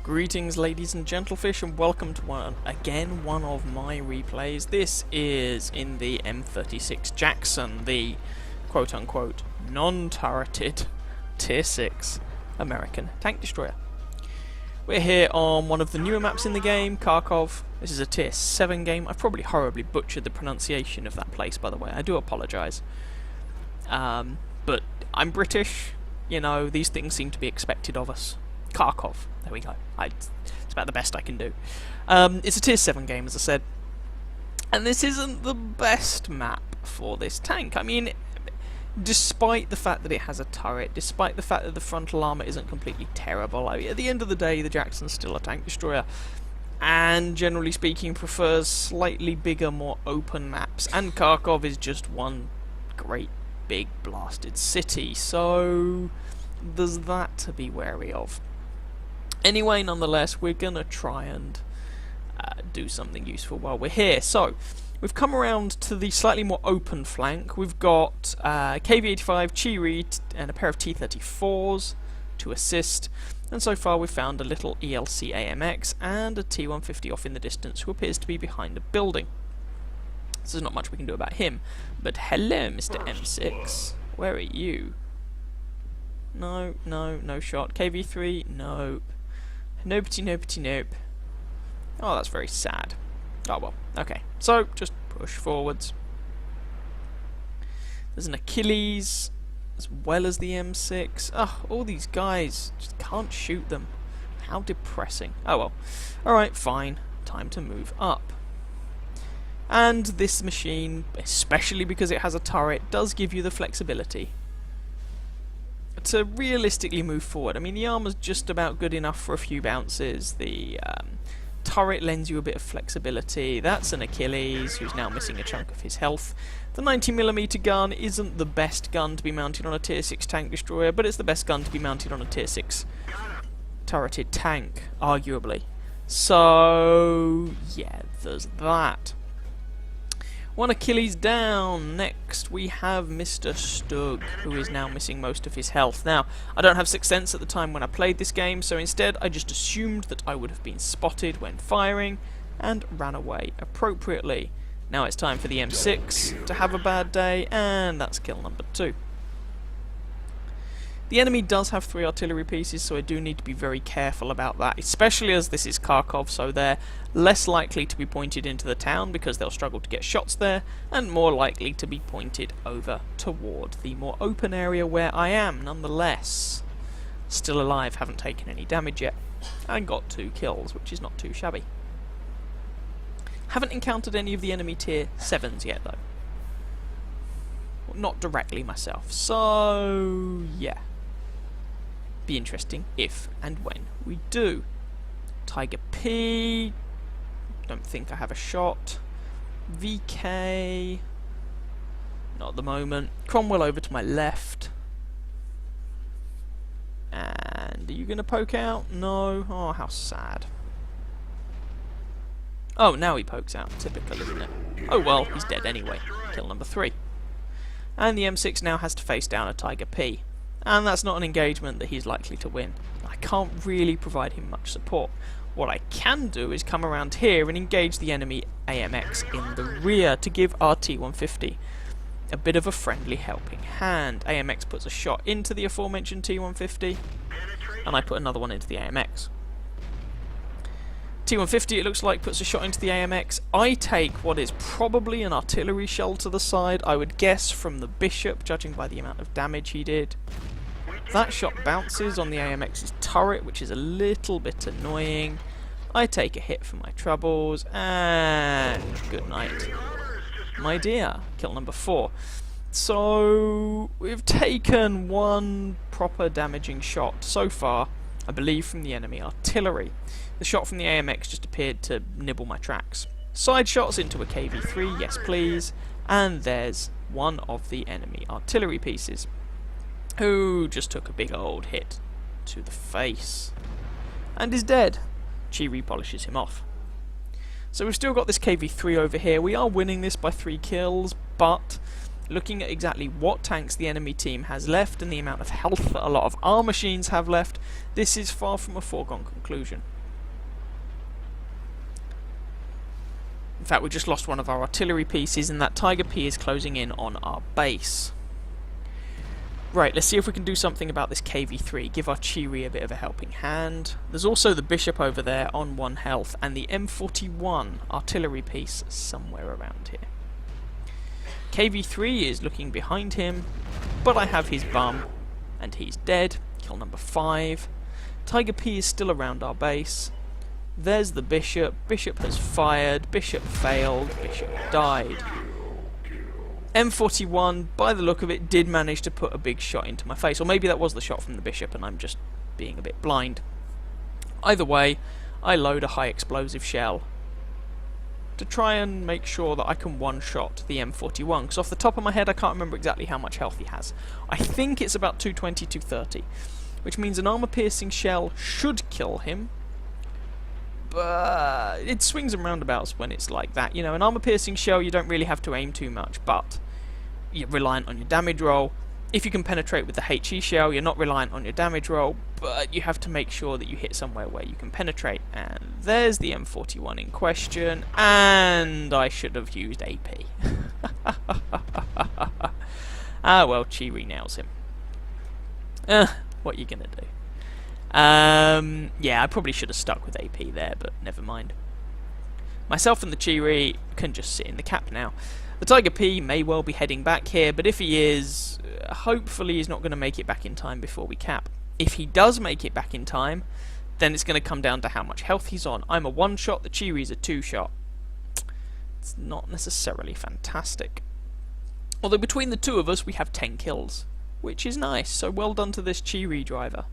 Greetings ladies and gentlefish, and welcome to one of my replays. This is in the M36 Jackson, the quote-unquote non-turreted Tier 6 American tank destroyer. We're here on one of the newer maps in the game, Kharkov. This is a Tier 7 game. I've probably horribly butchered the pronunciation of that place, by the way. I do apologise. But I'm British, you know, these things seem to be expected of us. Kharkov. There we go. It's about the best I can do. It's a Tier 7 game, as I said. And this isn't the best map for this tank. I mean, despite the fact that it has a turret, despite the fact that the frontal armour isn't completely terrible, I mean, at the end of the day, the Jackson's still a tank destroyer. And generally speaking, prefers slightly bigger, more open maps. And Kharkov is just one great big blasted city. So there's that to be wary of. Anyway, nonetheless, we're going to try and do something useful while we're here. So, we've come around to the slightly more open flank. We've got KV-85, Chiri, and a pair of T-34s to assist. And so far we've found a little ELC AMX and a T-150 off in the distance who appears to be behind a building. So there's not much we can do about him. But hello, Mr. M6. Where are you? No shot. KV-3, nope. Nope. Oh, that's very sad. Oh well, okay. So, just push forwards. There's an Achilles, as well as the M6. Oh, all these guys, just can't shoot them. How depressing. Oh well. Alright, fine. Time to move up. And this machine, especially because it has a turret, does give you the flexibility to realistically move forward. I mean, the armor's just about good enough for a few bounces. The turret lends you a bit of flexibility. That's an Achilles, who's now missing a chunk of his health. The 90mm gun isn't the best gun to be mounted on a Tier 6 tank destroyer, but it's the best gun to be mounted on a Tier 6 turreted tank, arguably. So, yeah, there's that. One Achilles down. Next we have Mr. Stug, who is now missing most of his health. Now, I don't have 6th Sense at the time when I played this game, so instead I just assumed that I would have been spotted when firing, and ran away appropriately. Now it's time for the M6 to have a bad day, and that's kill number 2. The enemy does have 3 artillery pieces, so I do need to be very careful about that, especially as this is Kharkov, so they're less likely to be pointed into the town because they'll struggle to get shots there, and more likely to be pointed over toward the more open area where I am. Nonetheless, still alive, haven't taken any damage yet, and got 2 kills, which is not too shabby. Haven't encountered any of the enemy Tier 7s yet, though. Well, not directly myself, so yeah. Be interesting if and when we do. Tiger P, don't think I have a shot. VK, not at the moment. Cromwell over to my left. And are you going to poke out? No. Oh, how sad. Oh, now he pokes out. Typical, isn't it? Oh well, he's dead anyway. Kill number 3. And the M6 now has to face down a Tiger P. And that's not an engagement that he's likely to win. I can't really provide him much support. What I can do is come around here and engage the enemy AMX in the rear to give our T-150 a bit of a friendly helping hand. AMX puts a shot into the aforementioned T-150, and I put another one into the AMX. T-150, it looks like, puts a shot into the AMX. I take what is probably an artillery shell to the side, I would guess from the Bishop, judging by the amount of damage he did. That shot bounces on the AMX's turret, which is a little bit annoying. I take a hit for my troubles, and good night, my dear. Kill number 4. So, we've taken 1 proper damaging shot so far, I believe, from the enemy artillery. The shot from the AMX just appeared to nibble my tracks. Side shots into a KV-3, yes please, and there's one of the enemy artillery pieces, who just took a big old hit to the face, and is dead. Chiri polishes him off. So we've still got this KV-3 over here. We are winning this by 3 kills, but looking at exactly what tanks the enemy team has left and the amount of health that a lot of our machines have left, this is far from a foregone conclusion. In fact, we just lost one of our artillery pieces, and that Tiger P is closing in on our base. Right, let's see if we can do something about this KV3, give our Chiri a bit of a helping hand. There's also the Bishop over there on 1 health, and the M41 artillery piece somewhere around here. KV3 is looking behind him, but I have his bum, and he's dead. Kill number 5. Tiger P is still around our base. There's the Bishop. Bishop has fired. Bishop failed. Bishop died. M41, by the look of it, did manage to put a big shot into my face. Or maybe that was the shot from the Bishop and I'm just being a bit blind. Either way, I load a high explosive shell to try and make sure that I can one-shot the M41. Because off the top of my head, I can't remember exactly how much health he has. I think it's about 220, 230. Which means an armor-piercing shell should kill him. But it swings and roundabouts when it's like that. You know, an armor-piercing shell, you don't really have to aim too much, but you're reliant on your damage roll. If you can penetrate with the HE shell, you're not reliant on your damage roll, but you have to make sure that you hit somewhere where you can penetrate. And there's the M41 in question, and I should have used AP. Ah well, Chiri nails him. What are you gonna do? Yeah, I probably should have stuck with AP there, but never mind. Myself and the Chiri can just sit in the cap now. The Tiger P may well be heading back here, but if he is, hopefully he's not going to make it back in time before we cap. If he does make it back in time, then it's going to come down to how much health he's on. I'm a 1-shot, the Chiri's a 2-shot. It's not necessarily fantastic. Although between the two of us we have 10 kills, which is nice, so well done to this Chiri driver.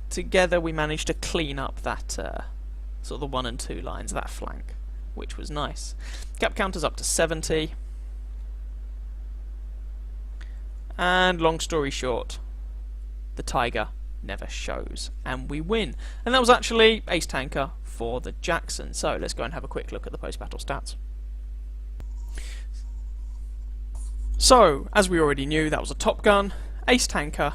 Together we managed to clean up that sort of the 1 and 2 lines, that flank, which was nice. Cap counter's up to 70. And long story short, the Tiger never shows, and we win. And that was actually ace tanker for the Jackson. So let's go and have a quick look at the post-battle stats. So, as we already knew, that was a Top Gun, ace tanker,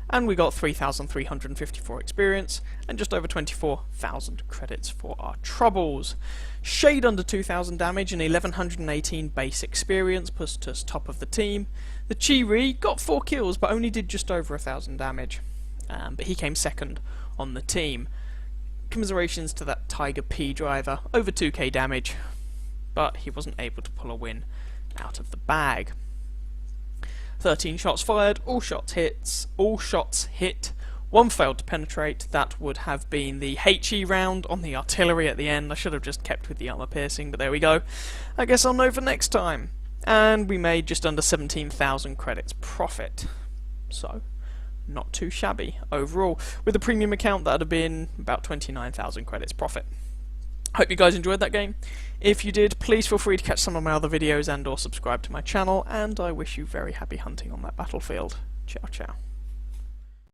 and we got 3,354 experience and just over 24,000 credits for our troubles. Shade under 2,000 damage and 1,118 base experience pushed us top of the team. The Chiri got 4 kills but only did just over 1,000 damage, but he came second on the team. Commiserations to that Tiger P driver, over 2k damage, but he wasn't able to pull a win out of the bag. 13 shots fired, all shots hit, 1 failed to penetrate. That would have been the HE round on the artillery at the end. I should have just kept with the armor piercing, but there we go. I guess I'll know for next time. And we made just under 17,000 credits profit. So, not too shabby overall. With a premium account, that would have been about 29,000 credits profit. Hope you guys enjoyed that game. If you did, please feel free to catch some of my other videos and or subscribe to my channel, and I wish you very happy hunting on that battlefield. Ciao ciao.